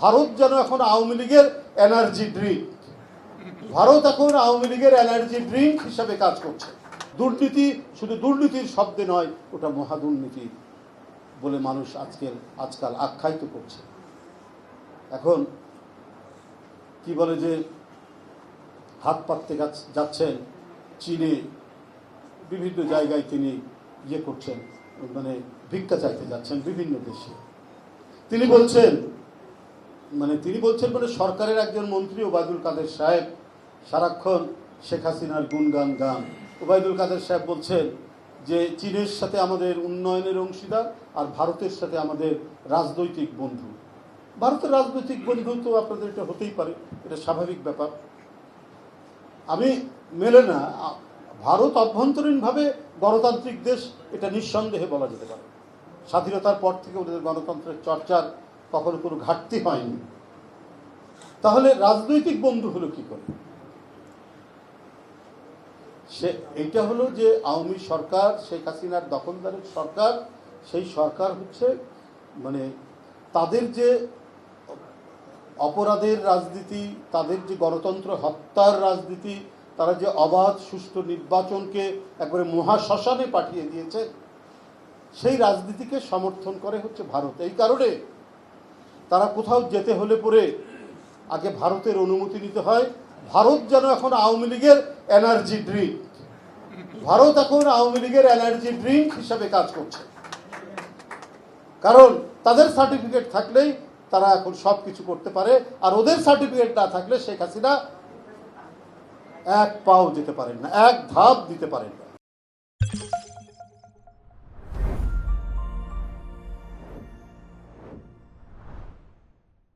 ভারত যেন এখন আওয়ামী লীগের এনার্জি ড্রিঙ্ক, ভারত এখন আওয়ামী লীগের এনার্জি ড্রিঙ্ক হিসাবে কাজ করছে। দুর্নীতি শুধু দুর্নীতির শব্দে নয়, ওটা মহাদুর্নীতি বলে মানুষ আজকাল আখ্যায়িত করছে। এখন কি বলে যে হাত পাততে যাচ্ছেন চীনে, বিভিন্ন জায়গায় তিনি করছেন, মানে ভিক্ষা চাইতে যাচ্ছেন বিভিন্ন দেশে। তিনি বলছেন মানে সরকারের একজন মন্ত্রী ওবায়দুল কাদের সাহেব সারাক্ষণ শেখ হাসিনার গুণগান গান। ওবায়দুল কাদের সাহেব বলছেন যে চীনের সাথে আমাদের উন্নয়নের অংশীদার আর ভারতের সাথে আমাদের রাজনৈতিক বন্ধু। ভারতের রাজনৈতিক বন্ধু তো আপনাদের এটা হতেই পারে, এটা স্বাভাবিক ব্যাপার। আমি মেলে না, ভারত অভ্যন্তরীণভাবে গণতান্ত্রিক দেশ, এটা নিঃসন্দেহে বলা যেতে পারে। স্বাধীনতার পর থেকে ওদের গণতন্ত্রের চর্চার কখনো কোনো ঘাটতি হয়নি। তাহলে রাজনৈতিক বন্ধু হলো কি করে? এইটা হলো যে আওয়ামী সরকার, শেখ হাসিনার দখলদারের সরকার, সেই সরকার হচ্ছে মানে তাদের যে অপরাধের রাজনীতি, তাদের যে গণতন্ত্র হত্যার রাজনীতি, তারা যে অবাধ সুষ্ঠু নির্বাচনকে একবারে মহাশ্মশানে পাঠিয়ে দিয়েছে, সেই রাজনীতিকে সমর্থন করে হচ্ছে ভারত। এই কারণে তারা কোথাও যেতে হলে পরে আগে ভারতের অনুমতি নিতে হয়। ভারত যেন এখন আওয়ামী লীগের এনার্জি ড্রিঙ্ক, ভারত এখন আওয়ামী লীগের এনার্জি ড্রিঙ্ক হিসাবে কাজ করছে। কারণ তাদের সার্টিফিকেট থাকলেই তারা এখন সব কিছু করতে পারে, আর ওদের সার্টিফিকেট না থাকলে শেখ হাসিনা এক পাও যেতে পারেন না, এক ধাপ দিতে পারেন না।